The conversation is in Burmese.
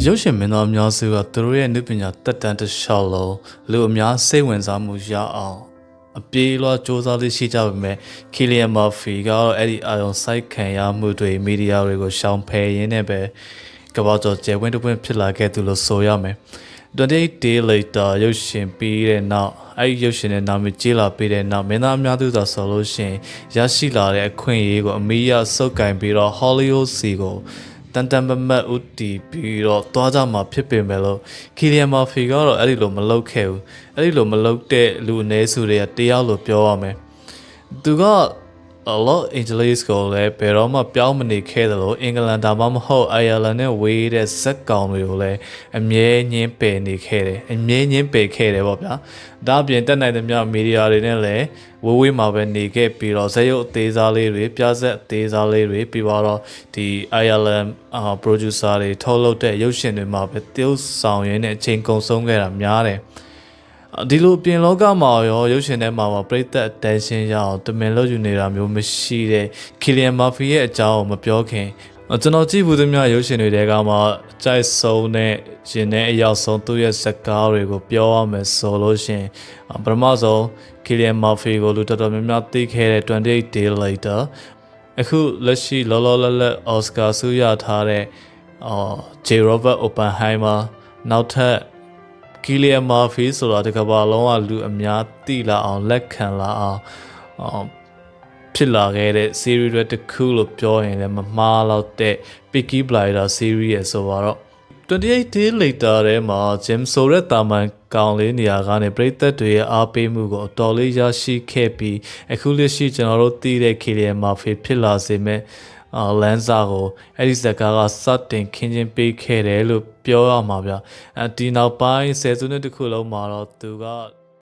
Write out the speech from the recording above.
ရုပ်ရှင်မင်းသားများစုကသူတို့ရဲ့နုပညာတက်တန်းတစ်လျှောက်လုံးလူအများစိတ်ဝင်စားမှုရအောင်အပြေးလွှားစ조사လေးရှိကြပေမဲ့ကီလီယန်မာဖီကတော့အဲ့ဒီအာရုံစိုက်ခံရမှုတွေမီဒီယာတွေကိုရှောင်ဖယ်ရင်းနဲ့ပဲကမ္ဘာကျော်ကျယ်ဝန်းတစ်ပွင့်ဖြစ်လာခဲ့သူလို့ဆိုရမယ်28 day later ရုပ်ရှင်ပြီးတဲ့နောက်အဲ့ဒီရုပ်ရှင်ရဲ့နာမည်ကြီးလာပြီးတဲ့နောက်မင်းသားများသူသာဆိုလို့ရှိရင်ရရှိလာတဲ့အခွင့်အရေးကိုအမေရစုပ်ကင်ပြီးတော့ Hollywood စီကိုတန်တန်မမတ်ဦးတီပြီးတော့သွားကြမှာဖြစ်ပေမဲ့လို့ကီလီယန်မာဖီကတော့အဲ့ဒီလိုမလုပ်ခဲ့ဘူးအဲ့ဒီလိုမလုပ်တဲ့လူအနည်းစုတွေကတယောက်လို့ပြောရမယ်သူကLos Angeles ကိုလည်းဘယ်တော့မှပြောင်းမနေခဲ့တယ်လို့အင်္ဂလန်ဒါမှမဟုတ်အိုင်ယာလန်နဲ့ဝေးတဲ့ဇက်ကောင်တွေကိုလည်းအမြဲညင်းပယ်နေခဲ့တယ်အမြဲညင်းပယ်ခဲ့တယ်ပေါ့ဗျာဒါအပြင်တက်နိုင်တဲ့မြမီဒီယာတွေနဲ့လည်းဝေးမှာပဲနေခဲ့ပြီးတော့ဇက်ရုပ်အသေးစားလေးတွေပြဇက်အသေးစားလေးတွေပြီးတော့ဒီအိုင်ယာလန်producer တွေထုတ်လုပ်တဲ့ရုပ်ရှင်တွေမှာပဲတရုပ်ဆောင်ရင်းနဲ့အချိန်ကုန်ဆုံးခဲ့တာများတယ်ဒီလိုပြင်လောကမှာရောရုပ်ရှင်ထဲမှာပရိသတ် attention ရအောင်တမင်လို့ယူနေတာမျိုးမရှိတဲ့ကီလီယန်မာဖီရဲ့အကြောင်းကိုမပြောခင်ကျွန်တော်ကြည့်ဘူးသမျှရုပ်ရှင်တွေထဲကမှကြိုက်ဆုံးတဲ့ရှင်တဲ့အရောက်ဆုံးသူ့ရဲ့ဇာတ်ကားတွေကိုပြောရမယ်ဆိုလို့ရှင်ပထမဆုံးကီလီယန်မာဖီကိုလူတော်တော်များများသိခဲ့တဲ့28 day later အခုလက်ရှိလောလောလတ်လတ်အော်စကာဆုရထားတဲ့J. Robert Oppenheimer နောက်ထပ်ကီလီယန်မာဖီဆိုတာဒီကမ္ဘာလုံးကလူအများသိလာအောင်လက်ခံလာအောင်ဖြစ်လာခဲ့တဲ့ series တွေတစ်ခုလို့ပြောရင်လည်းမမှားတော့တဲ့ Peaky Blinders series ရဲ့ဆိုတော့28 day later ထဲမှာ Jim ဆိုတဲ့တာမန်ကောင်လေးနေရာကနေပရိသတ်တွေရဲ့အားပေးမှုကိုအတော်လေးရရှိခဲ့ပြီးအခုလက်ရှိကျွန်တော်တို့သိတဲ့ကီလီယန်မာဖီဖြစ်လာစေမဲ့လမ်းစာကိုအဲ့ဒီဇက်ကားကစတင်ခင်းချင်းပေးခဲ့တယ်လို့ပြောရမှာဗျဒီနောက်ပိုင်းဆယ်စုနှစ်တစ်ခုလုံးမှာတော့သူက